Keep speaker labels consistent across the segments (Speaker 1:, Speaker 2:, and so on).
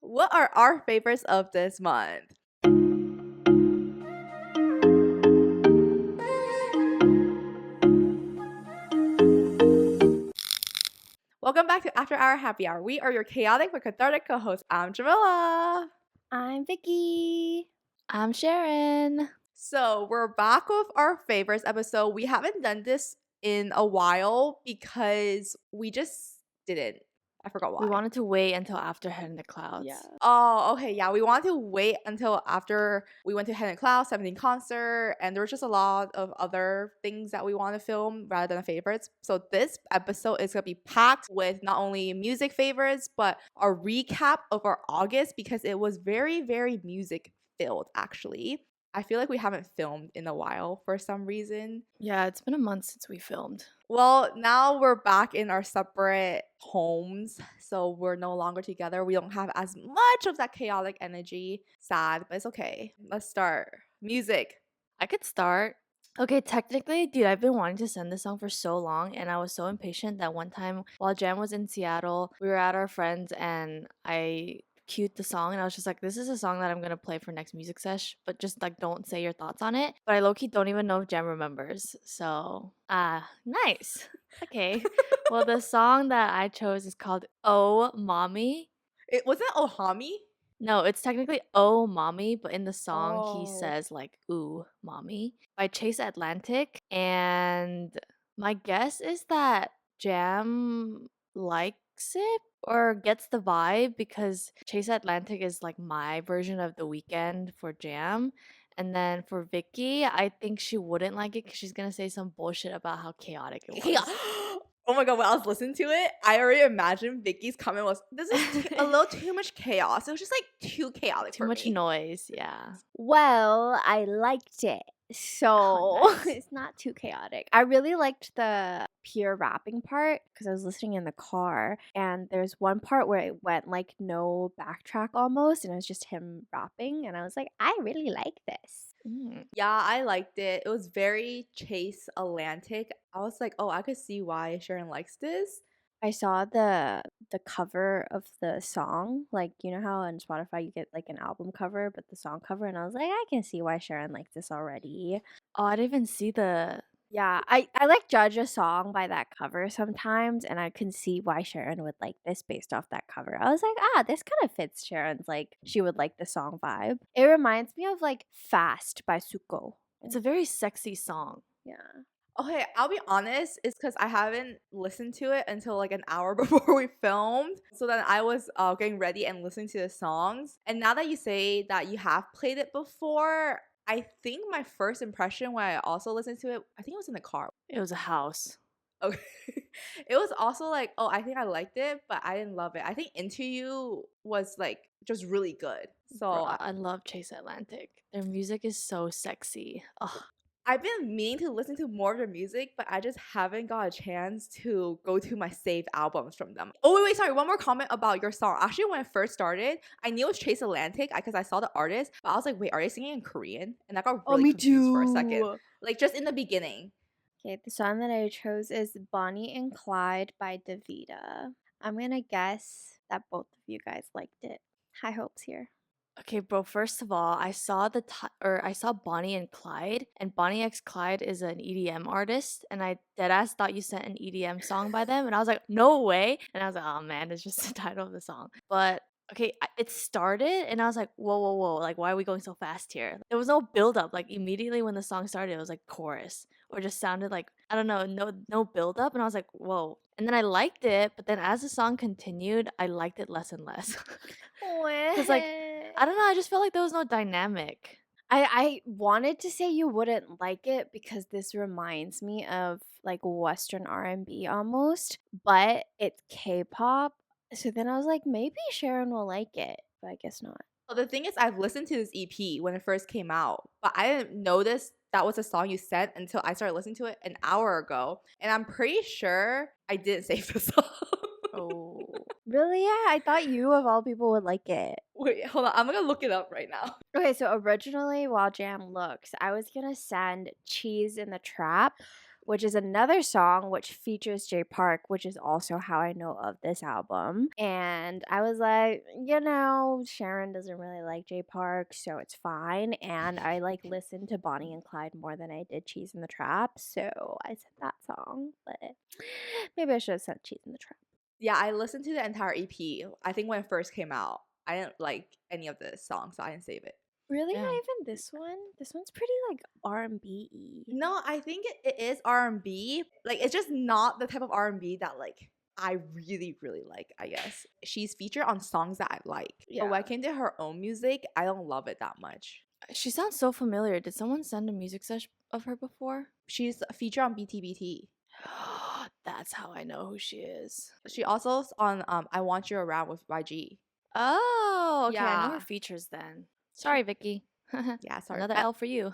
Speaker 1: what are our favorites of this month? Welcome back to After Hour Happy Hour. We are your chaotic but cathartic co-hosts. I'm Jamila.
Speaker 2: I'm Vicky.
Speaker 3: I'm Sharon.
Speaker 1: So we're back with our favorites episode. We haven't done this in a while because we just didn't. I forgot why.
Speaker 3: We wanted to wait until after Head in the Clouds.
Speaker 2: Yeah.
Speaker 1: Oh, okay. Yeah, we wanted to wait until after we went to Head in the Clouds 17 concert, and there was just a lot of other things that we want to film rather than favorites. So this episode is gonna be packed with not only music favorites, but a recap of our August because it was very, very music filled actually. I feel like we haven't filmed in a while for some reason.
Speaker 3: Yeah, it's been a month since we filmed.
Speaker 1: Well, now we're back in our separate homes, so we're no longer together. We don't have as much of that chaotic energy. Sad, but it's okay. Let's start. Music.
Speaker 3: I could start. Okay, technically, dude, I've been wanting to send this song for so long, and I was so impatient that one time while Jam was in Seattle, we were at our friends, and I cued the song, and I was just like, this is a song that I'm gonna play for next music sesh, but just like don't say your thoughts on it. But I low-key don't even know if Jam remembers. So, nice. Okay. Well, the song that I chose is called Oh Mommy.
Speaker 1: It wasn't Ohami?
Speaker 3: No, it's technically Oh Mommy, but in the song he
Speaker 1: Oh.
Speaker 3: says like Ooh Mommy by Chase Atlantic. And my guess is that Jam likes it or gets the vibe because Chase Atlantic is like my version of The Weeknd for Jam. And then for Vicky, I think she wouldn't like it because she's gonna say some bullshit about how chaotic it was.
Speaker 1: Oh my god, when I was listening to it, I already imagined Vicky's comment was, this is a little too much chaos. It was just like too chaotic
Speaker 3: Too
Speaker 1: for
Speaker 3: much
Speaker 1: me.
Speaker 3: noise, yeah.
Speaker 2: Well, I liked it. So
Speaker 3: nice.
Speaker 2: it's not too chaotic. I really liked the pure rapping part because I was listening in the car and there's one part where it went like no backtrack almost and it was just him rapping and I was like, I really like this.
Speaker 1: Yeah, I liked it. It was very Chase Atlantic. I was like, oh, I could see why Sharon likes this.
Speaker 2: I saw the cover of the song, like you know how on Spotify you get like an album cover, but the song cover, and I was like, I can see why Sharon liked this already.
Speaker 3: Oh, I didn't even see the.
Speaker 2: Yeah, I like judge a song by that cover sometimes, and I can see why Sharon would like this based off that cover. I was like, this kind of fits Sharon's like she would like the song vibe. It reminds me of like Fast by Suko.
Speaker 3: It's a very sexy song.
Speaker 2: Yeah.
Speaker 1: Okay, I'll be honest, it's because I haven't listened to it until like an hour before we filmed. So then I was getting ready and listening to the songs. And now that you say that you have played it before, I think my first impression when I also listened to it, I think it was in the car.
Speaker 3: It was a house.
Speaker 1: Okay. It was also like, oh, I think I liked it, but I didn't love it. I think Into You was like just really good. So
Speaker 3: Bro, I love Chase Atlantic. Their music is so sexy. Ugh.
Speaker 1: I've been meaning to listen to more of their music, but I just haven't got a chance to go to my saved albums from them. Oh, wait, sorry. One more comment about your song. Actually, when I first started, I knew it was Chase Atlantic because I saw the artist, but I was like, wait, are they singing in Korean? And I got really confused for a second. Like, just in the beginning.
Speaker 2: Okay, the song that I chose is Bonnie and Clyde by Devita. I'm gonna guess that both of you guys liked it. High hopes here.
Speaker 3: Okay, bro. First of all, I saw I saw Bonnie and Clyde, and Bonnie X Clyde is an EDM artist, and I deadass thought you sent an EDM song by them, and I was like, no way, and I was like, oh man, it's just the title of the song. But okay, it started, and I was like, whoa, whoa, whoa, like why are we going so fast here? There was no build up. Like immediately when the song started, it was like chorus, or just sounded like I don't know, no build up, and I was like, whoa. And then I liked it, but then as the song continued, I liked it less and less. Because like I don't know, I just felt like there was no dynamic.
Speaker 2: I wanted to say you wouldn't like it because this reminds me of like Western R&B almost, but it's K-pop. So then I was like, maybe Sharon will like it, but I guess not.
Speaker 1: Well, the thing is, I've listened to this EP when it first came out, but I didn't notice that was a song you sent until I started listening to it an hour ago. And I'm pretty sure I didn't save the song.
Speaker 3: Oh.
Speaker 2: Really? Yeah, I thought you of all people would like it.
Speaker 1: Wait, hold on. I'm gonna look it up right now.
Speaker 2: Okay, so originally while Jam looks, I was gonna send Cheese in the Trap, which is another song which features Jay Park, which is also how I know of this album. And I was like, Sharon doesn't really like Jay Park, so it's fine. And I like listened to Bonnie and Clyde more than I did Cheese in the Trap, so I said that song. But maybe I should have said Cheese in the Trap.
Speaker 1: Yeah, I listened to the entire EP. I think when it first came out, I didn't like any of the songs, so I didn't save it.
Speaker 2: Really?
Speaker 3: Damn.
Speaker 2: Not even this one? This one's pretty like R&B-y.
Speaker 1: No, I think it is R&B. Like, it's just not the type of R&B that like I really, really like, I guess. She's featured on songs that I like. But when
Speaker 2: Yeah.
Speaker 1: it came to her own music, I don't love it that much.
Speaker 3: She sounds so familiar. Did someone send a music sesh of her before?
Speaker 1: She's featured on BTBT.
Speaker 3: That's how I know who she is.
Speaker 1: She also on I Want You Around with YG.
Speaker 3: Oh, okay. I know
Speaker 1: Yeah.
Speaker 3: her features then. Sorry, Vicky.
Speaker 1: Yeah, sorry.
Speaker 3: Another L for you.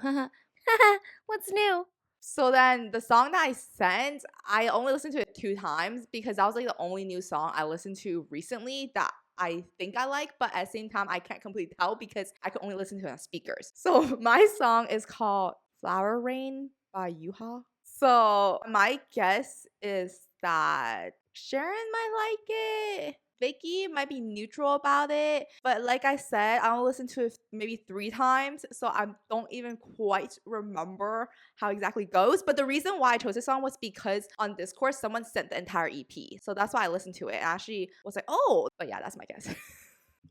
Speaker 2: What's new?
Speaker 1: So then the song that I sent, I only listened to it 2 times because that was like the only new song I listened to recently that I think I like, but at the same time I can't completely tell because I could only listen to it on speakers. So my song is called Flower Rain by Youha. So my guess is that Sharon might like it. Vicky might be neutral about it, but like I said, I only listened to it maybe 3 times, so I don't even quite remember how exactly it goes. But the reason why I chose this song was because on Discord, someone sent the entire EP, so that's why I listened to it and actually was like, oh, but yeah, that's my guess.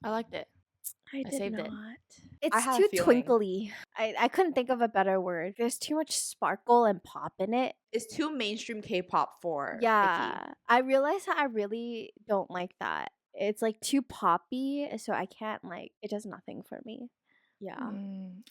Speaker 3: I liked it.
Speaker 2: I did
Speaker 3: saved it.
Speaker 2: not. It's
Speaker 1: have a
Speaker 2: too
Speaker 1: feeling.
Speaker 2: twinkly. I couldn't think of a better word. There's too much sparkle and pop in it.
Speaker 1: It's too mainstream K-pop for Vicky.
Speaker 2: Yeah. I realized that I really don't like that. It's like too poppy, so I can't like it does nothing for me.
Speaker 1: Yeah.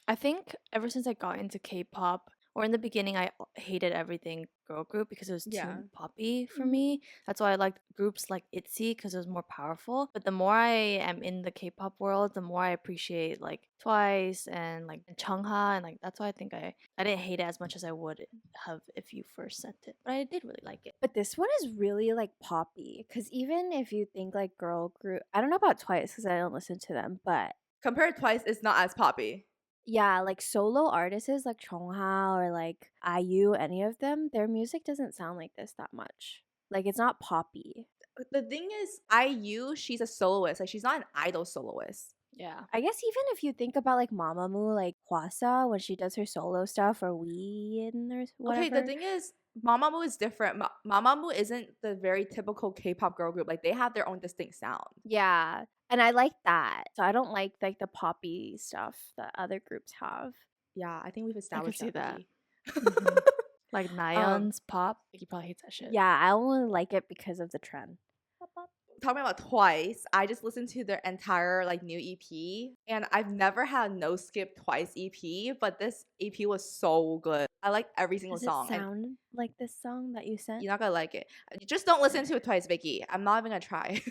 Speaker 3: I think ever since I got into K-pop, or in the beginning, I hated everything girl group because it was
Speaker 1: Yeah.
Speaker 3: too poppy for
Speaker 2: Mhm.
Speaker 3: me. That's why I liked groups like ITZY because it was more powerful. But the more I am in the K-pop world, the more I appreciate like Twice and like Chungha, and like that's why I think I didn't hate it as much as I would have if you first sent it. But I did really like it.
Speaker 2: But this one is really like poppy because even if you think like girl group, I don't know about Twice because I don't listen to them, but
Speaker 1: Compared to Twice, it's not as poppy.
Speaker 2: yeah, like solo artists like Chungha or like IU, any of them, their music doesn't sound like this that much. Like it's not poppy.
Speaker 1: The thing is, IU, she's a soloist. Like, she's not an idol soloist.
Speaker 3: Yeah.
Speaker 2: I guess even if you think about like Mamamoo, like Hwasa, when she does her solo stuff, or Ween or whatever.
Speaker 1: Okay, the thing is, Mamamoo is different. Mamamoo isn't the very typical K-pop girl group. Like, they have their own distinct sound.
Speaker 2: Yeah, and I like that. So I don't like the poppy stuff that other groups have.
Speaker 1: Yeah, I think we've established
Speaker 3: see that.
Speaker 1: Vicky.
Speaker 3: Mhm. Like Nayeon's pop. Vicky probably hates that shit.
Speaker 2: Yeah, I only like it because of the trend.
Speaker 1: Talking about Twice, I just listened to their entire like new EP, and I've never had a no skip Twice EP, but this EP was so good. I like every single
Speaker 2: Does
Speaker 1: song.
Speaker 2: it
Speaker 1: And
Speaker 2: sound like this song that you sent?
Speaker 1: you're not gonna like it. Just don't listen to it twice, Vicky. I'm not even gonna try.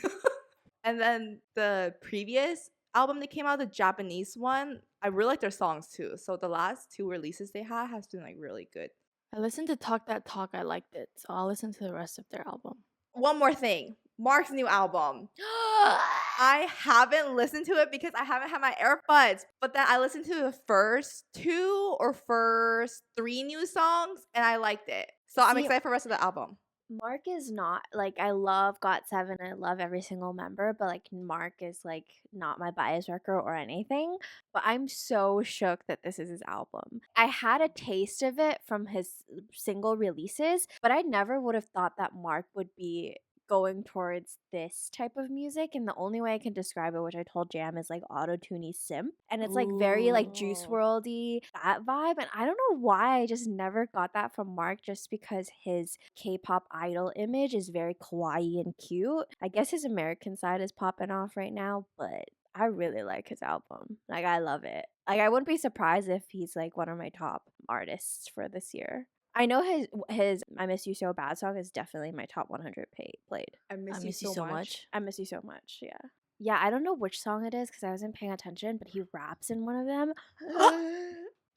Speaker 1: And then the previous album that came out, the Japanese one, I really like their songs too. So the last 2 releases they had has been like really good.
Speaker 3: I listened to Talk That Talk. I liked it. So I'll listen to the rest of their album.
Speaker 1: One more thing, Mark's new album. I haven't listened to it because I haven't had my AirPods. But then I listened to the first 2 or first 3 new songs and I liked it. So I'm
Speaker 2: See-
Speaker 1: excited for the rest of the album.
Speaker 2: Mark is not like I love GOT7. I love every single member, but like Mark is like not my bias wrecker or anything. But I'm so shook that this is his album. I had a taste of it from his single releases, but I never would have thought that Mark would be going towards this type of music. And the only way I can describe it, which I told Jam, is like auto-tuney simp. And it's like very like Juice
Speaker 1: Ooh.
Speaker 2: WRLD, that vibe. And I don't know why I just never got that from Mark, just because his K-pop idol image is very kawaii and cute. I guess his American side is popping off right now, but I really like his album. Like, I love it. Like, I wouldn't be surprised if he's like one of my top artists for this year. I know his I Miss You So Bad song is definitely my top 100 played.
Speaker 1: I
Speaker 3: I miss you so much.
Speaker 2: I Miss You So Much, yeah. Yeah, I don't know which song it is because I wasn't paying attention, but he raps in one of them.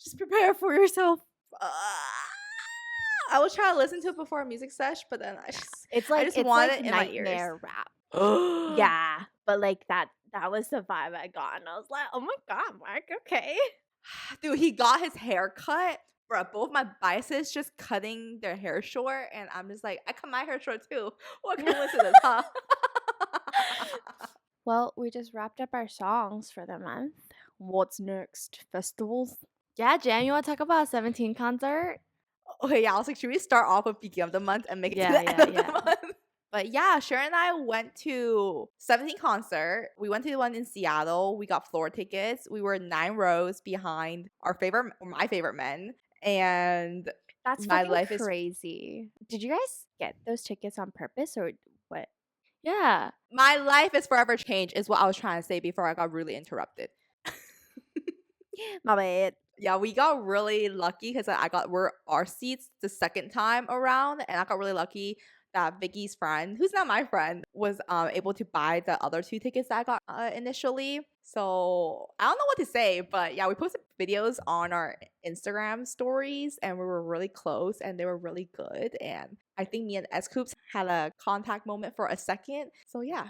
Speaker 2: Just prepare for yourself.
Speaker 1: I was trying to listen to it before a music sesh, but then I just
Speaker 2: It's like
Speaker 1: just
Speaker 2: it's
Speaker 1: want
Speaker 2: like
Speaker 1: it in my ears.
Speaker 2: nightmare rap. Yeah, but like that was the vibe I got, and I was like, oh my god, Mark, okay.
Speaker 1: Dude, he got his hair cut Bruh, both my biases just cutting their hair short, and I'm just like, I cut my hair short too. What coincidence, huh?
Speaker 2: Well, we just wrapped up our songs for the month. What's next? Festivals?
Speaker 3: Yeah, Jam, you want to talk about 17 concert?
Speaker 1: Okay, yeah, I was like, should we start off with beginning of the month and make it to
Speaker 3: Yeah,
Speaker 1: the end
Speaker 3: yeah,
Speaker 1: of the
Speaker 3: yeah.
Speaker 1: month? But yeah, Sharon and I went to 17 concert. We went to the one in Seattle. We got floor tickets. We were 9 rows behind my favorite men. And
Speaker 2: That's
Speaker 1: my
Speaker 2: fucking
Speaker 1: life is
Speaker 2: crazy. Did you guys get those tickets on purpose or what?
Speaker 3: Yeah.
Speaker 1: my life is forever changed is what I was trying to say before I got really interrupted.
Speaker 2: My bad.
Speaker 1: Yeah, we got really lucky because we're our seats the second time around, and I got really lucky that Vicky's friend, who's not my friend, was able to buy the other 2 tickets that I got initially. So I don't know what to say, but yeah, we posted videos on our Instagram stories, and we were really close, and they were really good. And I think me and S Coops had a contact moment for a second. So yeah,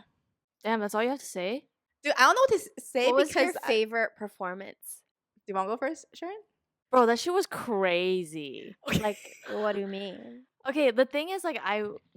Speaker 3: Damn, that's all you have to say?
Speaker 1: dude, I don't know what to say
Speaker 2: What was
Speaker 1: because
Speaker 2: your favorite performance?
Speaker 1: do you want to go first, Sharon?
Speaker 3: Bro, that shit was crazy.
Speaker 2: Like, what do you mean?
Speaker 3: Okay, the thing is, like,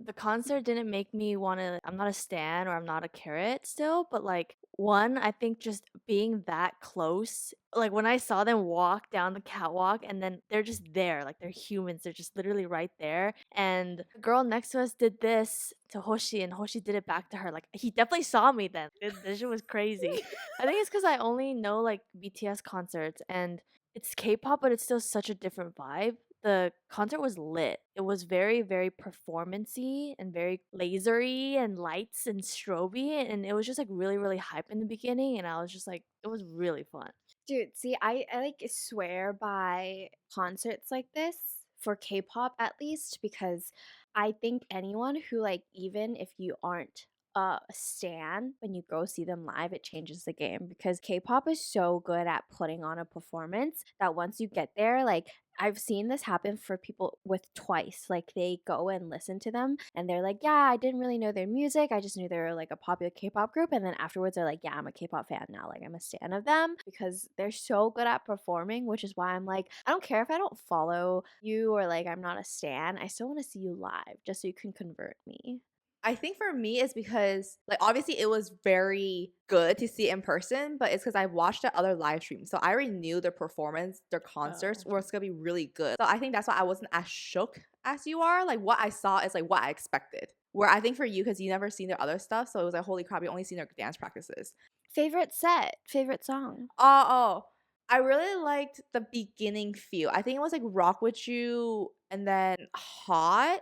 Speaker 3: the concert didn't make me want to. I'm not a stan or I'm not a carrot still, but like, one, I think just being that close, like when I saw them walk down the catwalk and then they're just there, like they're humans, they're just literally right there. And the girl next to us did this to Hoshi, and Hoshi did it back to her. Like, he definitely saw me then. This shit was crazy. I think it's because I only know like BTS concerts and it's K-pop, but it's still such a different vibe. The concert was lit. It was very, very performancy and very lasery and lights and stroby, and it was just like really, really hype in the beginning. And I was just like, it was really fun.
Speaker 2: Dude, see, I like swear by concerts like this for K-pop at least because I think anyone who like even if you aren't a stan when you go see them live, it changes the game because K-pop is so good at putting on a performance that once you get there, like I've seen this happen for people with Twice. Like they go and listen to them and they're like, yeah, I didn't really know their music. I just knew they were like a popular K-pop group. And then afterwards they're like, yeah, I'm a K-pop fan now. Like I'm a stan of them because they're so good at performing, which is why I'm like, I don't care if I don't follow you or like I'm not a stan. I still want to see you live just so you can convert me.
Speaker 1: I think for me it's because like obviously it was very good to see it in person, but it's because I watched the other live streams. So I already knew their performance, their concerts
Speaker 2: Oh.
Speaker 1: was gonna be really good. So I think that's why I wasn't as shook as you are. Like what I saw is like what I expected. Where I think for you, because you never seen their other stuff, so it was like holy crap, you only seen their dance practices.
Speaker 2: Favorite set, favorite song.
Speaker 1: Oh. I really liked the beginning feel. I think it was like Rock With You and then Hot.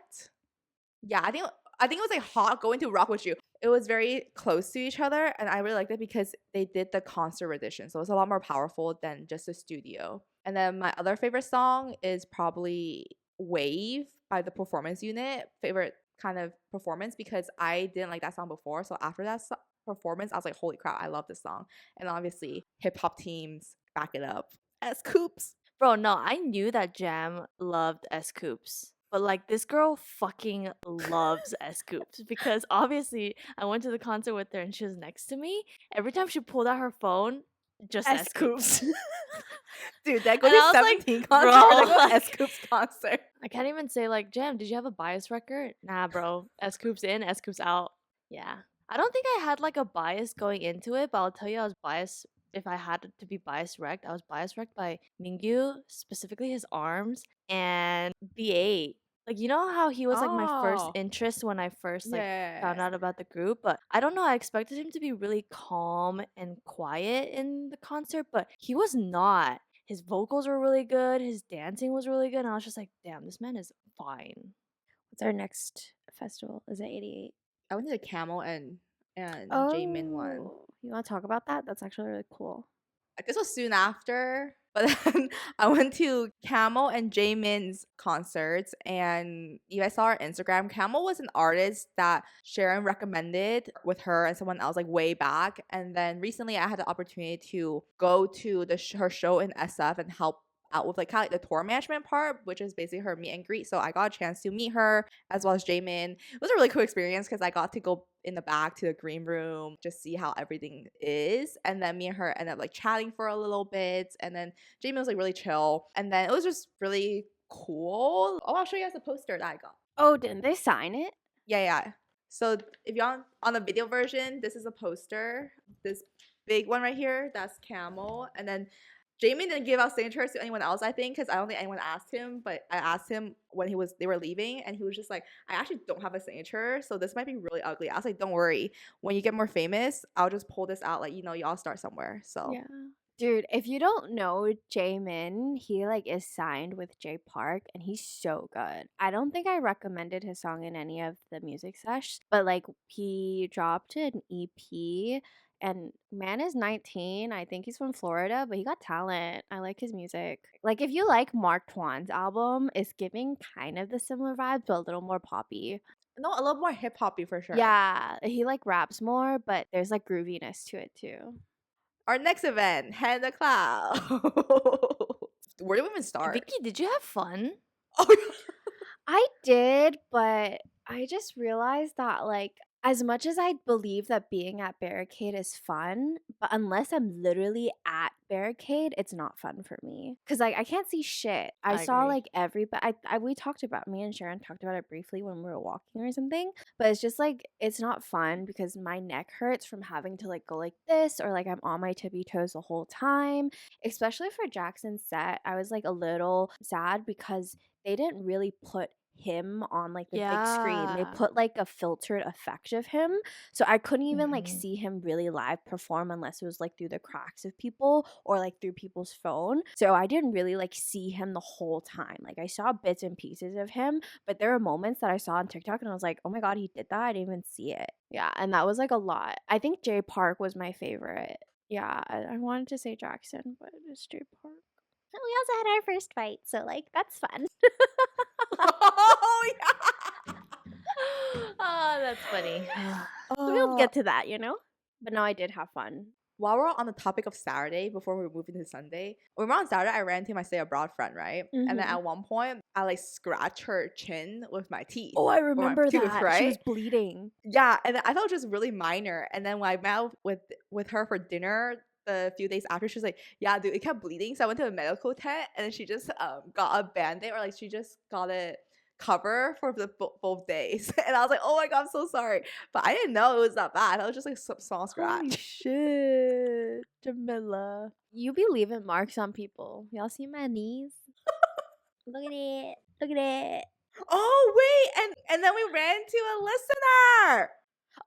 Speaker 1: Yeah, I think it was like Hot going to Rock With You. It was very close to each other, and I really liked it because they did the concert edition, so it was a lot more powerful than just the studio. And then my other favorite song is probably Wave by the Performance Unit. Favorite kind of performance because I didn't like that song before, so after that performance, I was like, holy crap, I love this song. And obviously, hip hop teams back it up. S Coops.
Speaker 3: Bro, no, I knew that Jam loved S Coops. But like this girl fucking loves S Coops because obviously I went to the concert with her and she was next to me. Every time she pulled out her phone, just S Coops.
Speaker 1: Dude, that goes
Speaker 3: And I
Speaker 1: to
Speaker 3: was like,
Speaker 1: 17
Speaker 3: bro,
Speaker 1: concert. That goes
Speaker 3: like-
Speaker 1: S Coops concert.
Speaker 3: I can't even say like, Jam, did you have a bias record? Nah, bro. S Coops in, S Coops out. Yeah. I don't think I had like a bias going into it, but I'll tell you I was biased. If I had to be bias wrecked, I was bias wrecked by Mingyu, specifically his arms, and B8. Like, you know how he was like my first
Speaker 1: Oh.
Speaker 3: interest when I first like found
Speaker 1: Yeah.
Speaker 3: out about the group, but I don't know, I expected him to be really calm and quiet in the concert, but he was not. His vocals were really good, his dancing was really good, and I was just like, damn, this man is fine.
Speaker 2: What's our next festival? Is it 88?
Speaker 1: I went to the Camo and JMIN one.
Speaker 2: Oh, you want to talk about that? That's actually really cool.
Speaker 1: This was soon after, but then I went to Camo and JMIN's concerts, and you guys saw our Instagram. Camo was an artist that Sharon recommended with her and someone else like way back, and then recently I had the opportunity to go to her show in SF and help out with like kind of like the tour management part, which is basically her meet and greet. So I got a chance to meet her as well as JMIN. It was a really cool experience because I got to go in the back to the green room, just see how everything is. And then me and her ended up like chatting for a little bit. And then JMIN was like really chill. And then it was just really cool. Oh, I'll show you guys the poster that I got.
Speaker 2: Oh, didn't they sign it?
Speaker 1: Yeah. So if you're on the video version, this is a poster. This big one right here, that's Camo. And then JMIN didn't give out signatures to anyone else, I think, because I don't think anyone asked him. But I asked him when they were leaving, and he was just like, I actually don't have a signature, so this might be really ugly. I was like, don't worry. When you get more famous, I'll just pull this out. Like, y'all start somewhere. So
Speaker 2: Yeah. Dude, if you don't know JMIN, he like is signed with Jay Park and he's so good. I don't think I recommended his song in any of the music sesh, but like he dropped an EP and man is 19. I think he's from Florida, but he got talent. I like his music. Like if you like Mark Twain's album, it's giving kind of the similar vibes, but a little more poppy.
Speaker 1: no, a little more hip hoppy for sure.
Speaker 2: Yeah, he like raps more, but there's like grooviness to it too.
Speaker 1: Our next event, Head in the Cloud. Where do we even start?
Speaker 3: Vicky, did you have fun?
Speaker 1: Oh,
Speaker 2: I did, but I just realized that like as much as I believe that being at Barricade is fun, but unless I'm literally at Barricade, it's not fun for me. Cause like I can't see shit. I
Speaker 3: I
Speaker 2: saw
Speaker 3: agree.
Speaker 2: like everybody. We talked about me and Sharon talked about it briefly when we were walking or something. But it's just like it's not fun because my neck hurts from having to like go like this or like I'm on my tippy toes the whole time. Especially for Jackson's set, I was like a little sad because they didn't really put him on like the big screen. They
Speaker 3: Yeah.
Speaker 2: put like a filtered effect of him. So I couldn't even like
Speaker 3: Mhm.
Speaker 2: see him really live perform unless it was like through the cracks of people or like through people's phone. So I didn't really like see him the whole time. Like I saw bits and pieces of him, but there were moments that I saw on TikTok and I was like, oh my God, he did that. I didn't even see it. Yeah. And that was like a lot. I think Jay Park was my favorite. Yeah. I wanted to say Jackson, but it's Jay Park. We also had our first fight, so like that's fun.
Speaker 1: oh yeah.
Speaker 3: Oh, that's funny.
Speaker 2: We'll get to that, you know? But no, I did have fun.
Speaker 1: While we're on the topic of Saturday, before we move into Sunday, when we're on Saturday, I ran into my stay abroad friend, right? And then
Speaker 2: Mhm.
Speaker 1: at one point, I like scratched her chin with my teeth.
Speaker 2: Oh, I
Speaker 1: or my
Speaker 2: remember
Speaker 1: tooth,
Speaker 2: that.
Speaker 1: right?
Speaker 2: She was bleeding.
Speaker 1: Yeah, and I thought it was just really minor. And then when I met up with her for dinner the few days after, she was like, "Yeah, dude, it kept bleeding." So I went to a medical tent, and then she just got a band-aid, or like she just got it cover for the both days. And I was like, "Oh my God, I'm so sorry," but I didn't know it was that bad. It was just like some small
Speaker 2: Holy
Speaker 1: scratch.
Speaker 2: shit, Jamila. You be leaving marks on people. Y'all see my knees? Look at it. Look at it.
Speaker 1: Oh wait, and then we ran into a listener.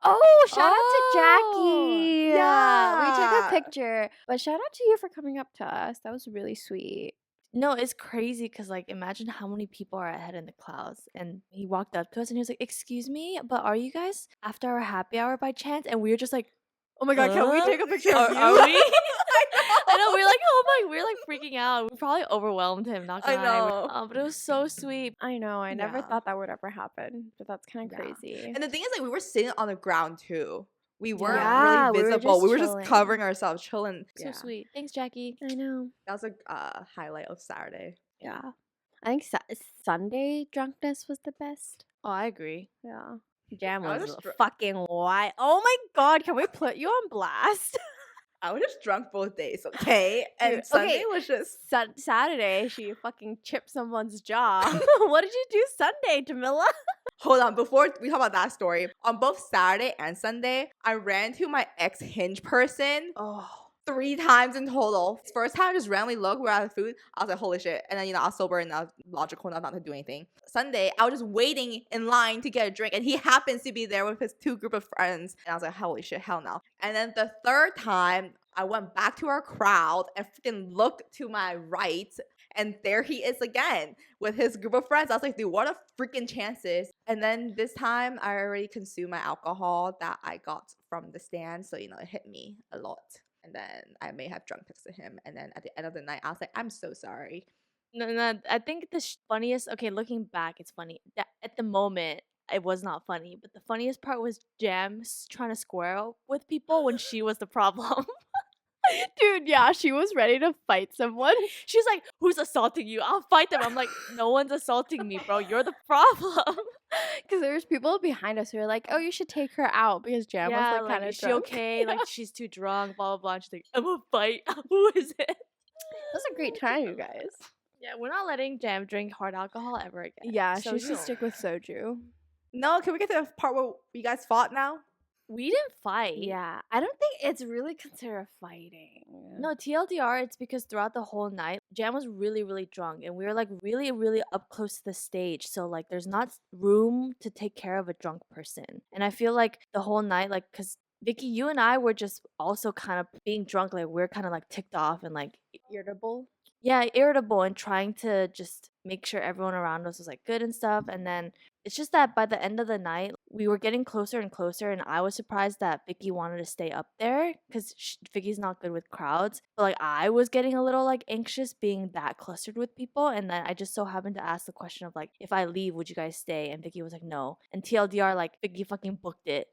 Speaker 2: Oh, shout out
Speaker 3: Oh,
Speaker 2: to Jackie. We took
Speaker 1: Yeah.
Speaker 2: a picture. But shout out to you for coming up to us. That was really sweet.
Speaker 3: No, it's crazy because like imagine how many people are ahead in the clouds. And he walked up to us and he was like, "Excuse me, but are you guys after our happy hour by chance?" And we were just like,
Speaker 2: Oh my God, can we
Speaker 3: Huh?
Speaker 2: take a picture of you?
Speaker 3: Are we? I know we're like, oh my, we're like freaking out. We probably overwhelmed him. Not
Speaker 1: I
Speaker 3: gonna lie.
Speaker 1: know.
Speaker 3: But it was so sweet.
Speaker 2: I know. I never
Speaker 1: Yeah.
Speaker 2: thought that would ever happen. But that's kind of
Speaker 1: Yeah.
Speaker 2: crazy.
Speaker 1: And the thing is, like, we were sitting on the ground too. We weren't
Speaker 2: Yeah, we
Speaker 1: really
Speaker 2: were
Speaker 1: visible.
Speaker 2: just
Speaker 1: We were just
Speaker 2: chilling.
Speaker 1: covering ourselves, chilling.
Speaker 3: So
Speaker 1: Yeah.
Speaker 3: sweet. Thanks, Jackie.
Speaker 2: I know.
Speaker 1: That was a highlight of Saturday.
Speaker 2: Yeah. I think Sunday drunkenness was the best.
Speaker 3: Oh, I agree.
Speaker 2: Yeah. Jam
Speaker 1: I was
Speaker 2: was
Speaker 1: just dr-
Speaker 2: fucking wild. Oh my God, can we put you on blast?
Speaker 1: I was just drunk both days, okay? And
Speaker 2: Dude,
Speaker 1: Sunday
Speaker 2: okay,
Speaker 1: was just
Speaker 2: Saturday, she fucking chipped someone's jaw. What did you do Sunday, Jamila?
Speaker 1: hold on, before we talk about that story, on both Saturday and Sunday, I ran to my ex-Hinge person
Speaker 2: Oh.
Speaker 1: 3 times in total. First time, I just randomly looked, we're out of food. I was like, holy shit. And then, I was sober and I was logical enough not to do anything. Sunday, I was just waiting in line to get a drink, and he happens to be there with his 2 group of friends. And I was like, holy shit, hell no. And then the third time, I went back to our crowd and freaking looked to my right, and there he is again with his group of friends. I was like, dude, what a freaking chances. And then this time, I already consumed my alcohol that I got from the stand. So, it hit me a lot. And then I may have drunk texted him. And then at the end of the night, I was like, I'm so sorry.
Speaker 3: No, I think the funniest. Okay, looking back, it's funny. That at the moment, it was not funny. But the funniest part was Jam trying to square up with people when she was the problem.
Speaker 2: Dude, yeah, she was ready to fight someone.
Speaker 3: She's like, "Who's assaulting you? I'll fight them." I'm like, "No one's assaulting me, bro. You're the problem."
Speaker 2: Because there was people behind us who were like, "Oh, you should take her out," because Jam was
Speaker 3: Yeah,
Speaker 2: like
Speaker 3: like,
Speaker 2: kind of
Speaker 3: is she
Speaker 2: drunk.
Speaker 3: okay?
Speaker 2: Yeah.
Speaker 3: Like, she's too drunk, blah, blah, blah. And she's like, I'm gonna fight. Who is it?
Speaker 2: It was a great time, you guys.
Speaker 3: Yeah, we're not letting Jam drink hard alcohol ever again.
Speaker 2: Yeah, she should
Speaker 3: Soju.
Speaker 2: stick with soju.
Speaker 1: No, can we get to the part where you guys fought now?
Speaker 3: We didn't fight.
Speaker 2: Yeah, I don't think it's really considered fighting.
Speaker 3: No, TLDR, it's because throughout the whole night, Jam was really, really drunk, and we were like really, really up close to the stage. So, like, there's not room to take care of a drunk person. And I feel like the whole night, like, because Vicky, you and I were just also kind of being drunk, like, we're kind of like ticked off and like,
Speaker 2: Irritable.
Speaker 3: yeah, irritable and trying to just make sure everyone around us was like good and stuff. And then it's just that by the end of the night, we were getting closer and closer, and I was surprised that Vicky wanted to stay up there because Vicky's not good with crowds. But like I was getting a little like anxious being that clustered with people, and then I just so happened to ask the question of like, if I leave, would you guys stay? And Vicky was like, no. And TLDR, like Vicky fucking booked it.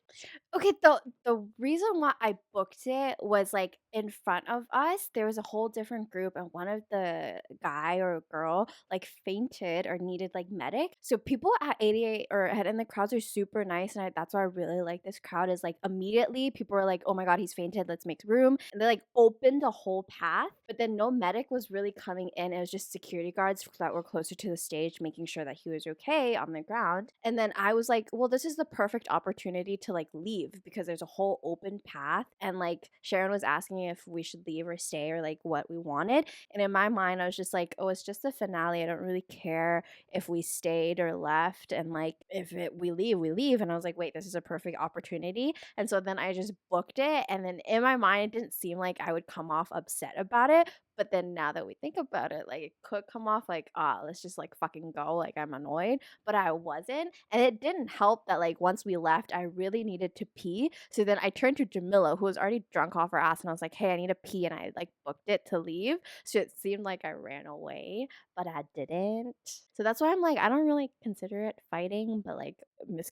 Speaker 2: Okay, the reason why I booked it was like in front of us, there was a whole different group, and one of the guy or girl like fainted or needed like medic. So people at 88 or head in the crowds are super nice, and that's why I really like this crowd. Is like immediately people were like, "Oh my god, he's fainted! Let's make room!" And they like opened the whole path, but then no medic was really coming in. It was just security guards that were closer to the stage, making sure that he was okay on the ground. And then I was like, "Well, this is the perfect opportunity to like leave because there's a whole open path." And like Sharon was asking if we should leave or stay or like what we wanted. And in my mind, I was just like, "Oh, it's just the finale. I don't really care if we stayed or left. And like if we leave, we leave." And I was like, "Wait, this is a perfect opportunity." And so then I just booked it. And then in my mind, it didn't seem like I would come off upset about it. But then now that we think about it, like it could come off like, let's just like fucking go. Like I'm annoyed, but I wasn't. And it didn't help that like once we left, I really needed to pee. So then I turned to Jamila, who was already drunk off her ass, and I was like, "Hey, I need to pee." And I like booked it to leave. So it seemed like I ran away, but I didn't. So that's why I'm like, I don't really consider it fighting, but like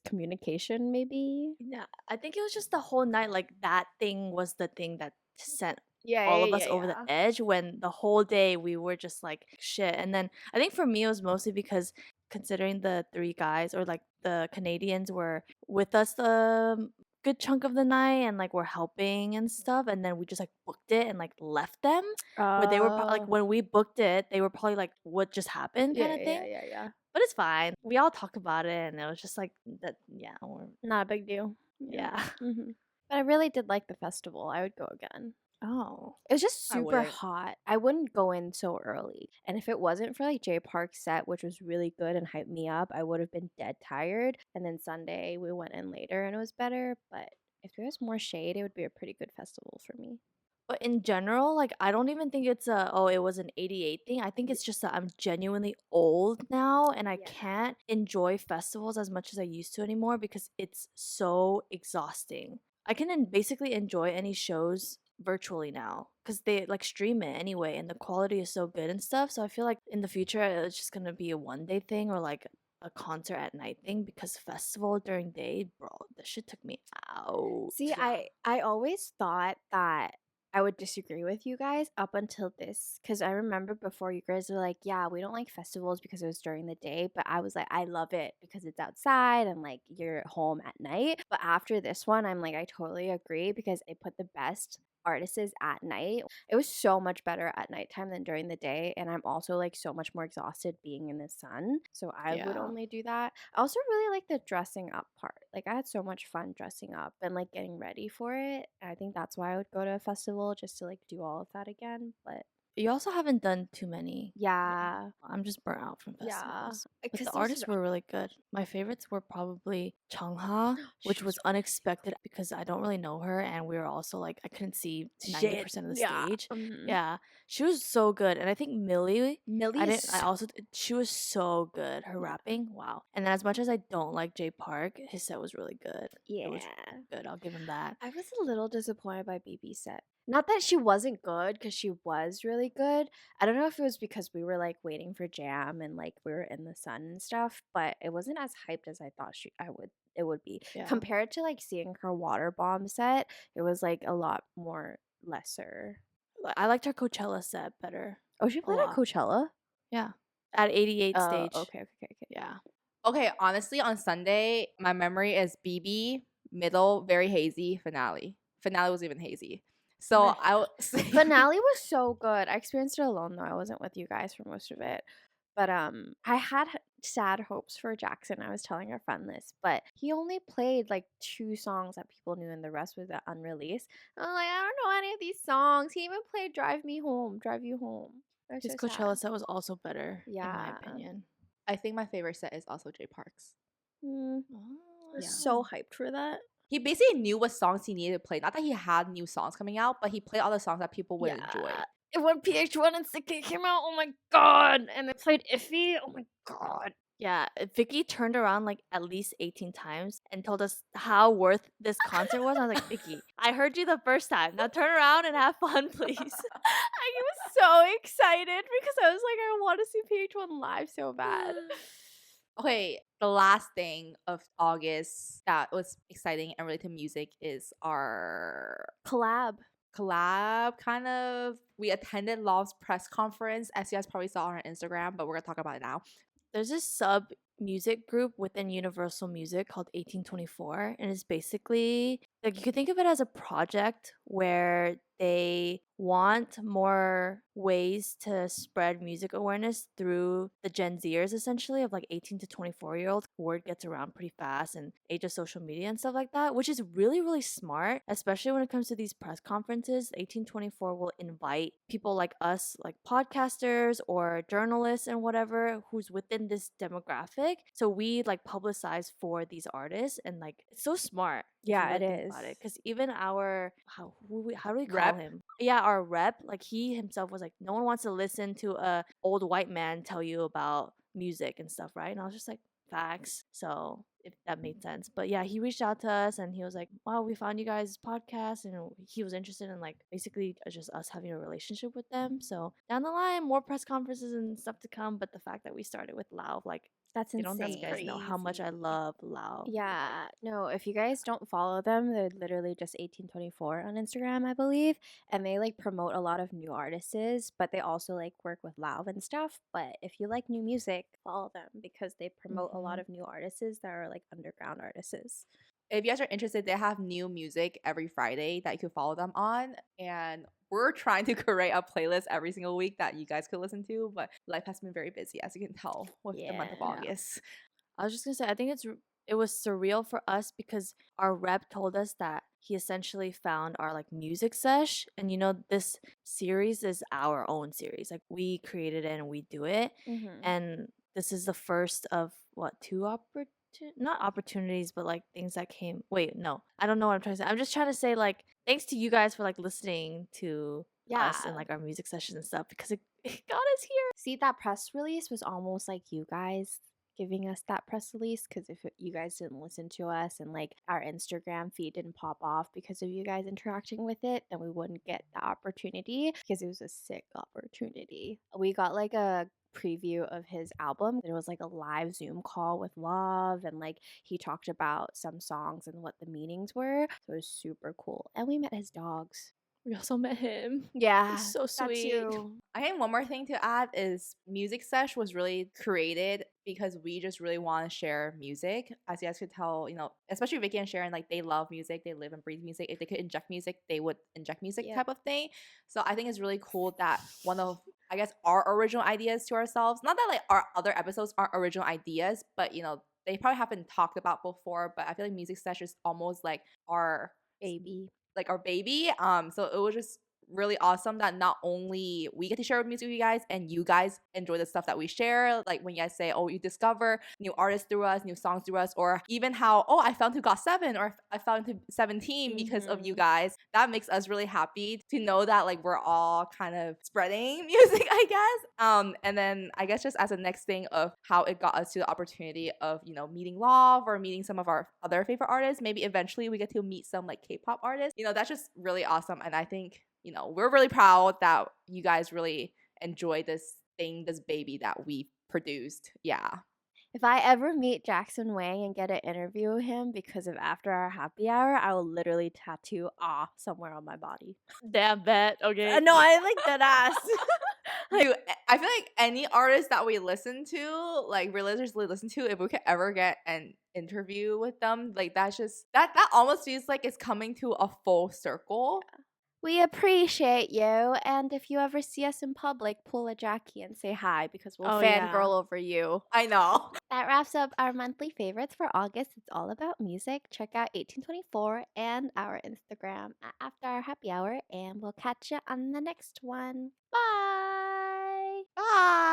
Speaker 2: miscommunication maybe.
Speaker 3: Yeah, I think it was just the whole night. Like that thing was the thing that sent
Speaker 2: Yeah,
Speaker 3: all
Speaker 2: yeah,
Speaker 3: of us
Speaker 2: yeah,
Speaker 3: over
Speaker 2: yeah.
Speaker 3: the edge when the whole day we were just like shit. And then I think for me it was mostly because considering the three guys or like the Canadians were with us the good chunk of the night and like were helping and stuff, and then we just like booked it and like left them where they were like when we booked it they were probably like what just happened kind
Speaker 2: Yeah,
Speaker 3: of
Speaker 2: yeah,
Speaker 3: thing.
Speaker 2: yeah.
Speaker 3: But it's fine. We all talked about it and it was just like that. Yeah,
Speaker 2: Not a big deal.
Speaker 3: yeah.
Speaker 2: Hmm. But I really did like the festival. I would go again.
Speaker 3: Oh,
Speaker 2: It was just
Speaker 1: I
Speaker 2: super
Speaker 1: wouldn't.
Speaker 2: hot. I wouldn't go in so early. And if it wasn't for like J Park's set, which was really good and hyped me up, I would have been dead tired. And then Sunday we went in later and it was better. But if there was more shade, it would be a pretty good festival for me.
Speaker 3: but in general, like I don't even think it's a it was an 88 thing. I think it's just that I'm genuinely old now and I
Speaker 2: Yeah.
Speaker 3: can't enjoy festivals as much as I used to anymore because it's so exhausting. I can basically enjoy any shows virtually now because they like stream it anyway and the quality is so good and stuff. So I feel like in the future it's just gonna be a one day thing or like a concert at night thing because festival during day, bro, this shit took me out.
Speaker 2: See, I always thought that I would disagree with you guys up until this because I remember before you guys were like, "Yeah, we don't like festivals because it was during the day," but I was like, "I love it because it's outside and like you're home at night." But after this one, I'm like, I totally agree because it put the best artists at night. It was so much better at nighttime than during the day, and I'm also like so much more exhausted being in the sun. So I would
Speaker 3: Yeah.
Speaker 2: only do that. I also really like the dressing up part. Like I had so much fun dressing up and like getting ready for it. I think that's why I would go to a festival just to like do all of that again. But
Speaker 3: You also haven't done too many.
Speaker 2: yeah,
Speaker 3: I'm just burnt out from
Speaker 2: yeah,
Speaker 3: festivals. But
Speaker 2: because
Speaker 3: the artists were really good. My favorites were probably Chungha, which
Speaker 2: She
Speaker 3: was unexpected because I don't really know her, and we were also like I couldn't see 90%
Speaker 2: shit.
Speaker 3: of the
Speaker 2: Yeah.
Speaker 3: stage.
Speaker 2: Mhm.
Speaker 3: Yeah, she was so good, and I think Millie.
Speaker 2: Millie
Speaker 3: I
Speaker 2: is
Speaker 3: didn't. I
Speaker 2: so
Speaker 3: also. She was so good. Her
Speaker 2: Yeah.
Speaker 3: rapping, wow. And then as much as I don't like Jay Park, his set was really good.
Speaker 2: yeah.
Speaker 3: It was good. I'll give him that.
Speaker 2: I was a little disappointed by BB's set. Not that she wasn't good, because she was really good. I don't know if it was because we were like waiting for Jam and like we were in the sun and stuff, but it wasn't as hyped as I thought it would be.
Speaker 3: Yeah.
Speaker 2: Compared to like seeing her water bomb set, it was like a lot more lesser.
Speaker 3: I liked her Coachella set better.
Speaker 2: Oh, she
Speaker 3: A
Speaker 2: played at
Speaker 3: lot.
Speaker 2: Coachella?
Speaker 3: Yeah. At 88
Speaker 2: Oh,
Speaker 3: stage.
Speaker 2: okay.
Speaker 3: Yeah.
Speaker 1: Okay, honestly, on Sunday, my memory is BB, middle, very hazy, finale. Finale was even hazy. So
Speaker 2: Meh.
Speaker 1: I would say
Speaker 2: Finale was so good. I experienced it alone though. I wasn't with you guys for most of it. But I had sad hopes for Jackson. I was telling a friend this, but he only played like 2 songs that people knew, and the rest was unreleased. I'm like, I don't know any of these songs. He even played "Drive Me Home," "Drive You Home." It was
Speaker 3: His
Speaker 2: so
Speaker 3: Coachella
Speaker 2: sad.
Speaker 3: set was also better, in my
Speaker 2: Yeah.
Speaker 3: opinion.
Speaker 1: I think my favorite set is also Jay Park's.
Speaker 2: I was
Speaker 1: Yeah.
Speaker 2: so hyped for that.
Speaker 1: He basically knew what songs he needed to play. Not that he had new songs coming out, but he played all the songs that people would enjoy.
Speaker 2: Yeah. And when PH1 and 6K came out, oh my god! And they played Iffy, oh my god.
Speaker 3: Yeah, Vicky turned around like at least 18 times and told us how worth this concert was. I was like, Vicky, I heard you the first time. Now turn around and have fun, please.
Speaker 2: I was so excited because I was like, I want to see PH1 live so bad.
Speaker 1: Okay, the last thing of August that was exciting and related to music is our
Speaker 2: Collab.
Speaker 1: collab kind of. We attended Lauv's press conference, as you guys probably saw on our Instagram, but we're gonna talk about it now.
Speaker 3: There's this sub music group within Universal Music called 1824, and it's basically like you could think of it as a project where they want more ways to spread music awareness through the Gen Zers, essentially, of like 18 to 24-year-olds. Word gets around pretty fast and age of social media and stuff like that, which is really, really smart, especially when it comes to these press conferences. 1824 will invite people like us, like podcasters or journalists and whatever, who's within this demographic. So we like publicize for these artists, and like it's so smart.
Speaker 2: Yeah, it is.
Speaker 3: Because even our how do we call
Speaker 1: Rep?
Speaker 3: him? Yeah, our rep, like he himself was like, no one wants to listen to a old white man tell you about music and stuff, right? And I was just like, facts. So if that made sense. But yeah, he reached out to us and he was like, wow, we found you guys' podcast, and he was interested in like basically just us having a relationship with them. So down the line, more press conferences and stuff to come. But the fact that we started with Lauv, like,
Speaker 2: That's
Speaker 3: you don't
Speaker 2: insane.
Speaker 3: guys know how much I
Speaker 1: Crazy.
Speaker 3: love Lauv.
Speaker 2: Yeah, no, if you guys don't follow them, they're literally just 1824 on Instagram, I believe. And they like promote a lot of new artists, but they also like work with Lauv and stuff. But if you like new music, follow them because they promote a lot of new artists that are like underground artists.
Speaker 1: If you guys are interested, they have new music every Friday that you can follow them on. And we're trying to create a playlist every single week that you guys could listen to, but life has been very busy, as you can tell, with the month of
Speaker 2: Yeah.
Speaker 1: August.
Speaker 3: I was just gonna say, I think it was surreal for us because our rep told us that he essentially found our like music sesh, and this series is our own series. Like we created it and we do it, and this is the first of what, two not opportunities, but like things that came. Wait, no, I don't know what I'm trying to say. I'm just trying to say like thanks to you guys for like listening to us and like our music sessions and stuff, because it got us here.
Speaker 2: See, that press release was almost like you guys giving us that press release, because if you guys didn't listen to us and like our Instagram feed didn't pop off because of you guys interacting with it, then we wouldn't get the opportunity, because it was a sick opportunity. We got like a preview of his album. It was like a live Zoom call with Lauv, and like he talked about some songs and what the meanings were. So it was super cool. And we met his dogs.
Speaker 3: We also met him.
Speaker 2: Yeah,
Speaker 3: He's so
Speaker 2: that
Speaker 3: sweet.
Speaker 2: too.
Speaker 1: I think one more thing to add is Music Sesh was really created because we just really want to share music. As you guys could tell, especially Vicky and Sharon, like they love music, they live and breathe music. If they could inject music, they would inject music type of thing. So I think it's really cool that one of, I guess, our original ideas to ourselves, not that like our other episodes aren't original ideas, but they probably haven't talked about before, but I feel like Music Sesh is almost like our
Speaker 2: Baby.
Speaker 1: So it was just really awesome that not only we get to share music with you guys and you guys enjoy the stuff that we share, like when you guys say, oh, you discover new artists through us, new songs through us, or even how, oh, I found who got 7 or I found who 17 because of you guys. That makes us really happy to know that like we're all kind of spreading music, I guess. And then I guess just as a next thing of how it got us to the opportunity of meeting Lauv or meeting some of our other favorite artists, maybe eventually we get to meet some like K-pop artists. That's just really awesome. And I think we're really proud that you guys really enjoy this thing, this baby that we produced. Yeah.
Speaker 2: If I ever meet Jackson Wang and get an interview with him because of After Our Happy Hour, I will literally tattoo "ah" somewhere on my body.
Speaker 3: Damn bet. Okay.
Speaker 2: No, I like that ass.
Speaker 1: Dude, I feel like any artist that we listen to, like religiously listen to, if we could ever get an interview with them, like that's just that almost feels like it's coming to a full circle.
Speaker 2: We appreciate you, and if you ever see us in public, pull a Jackie and say hi because we'll
Speaker 3: Oh, yeah.
Speaker 2: fangirl over you.
Speaker 1: I know.
Speaker 2: That wraps up our monthly favorites for August. It's all about music. Check out 1824 and our Instagram at After Our Happy Hour, and we'll catch you on the next one. Bye!
Speaker 1: Bye.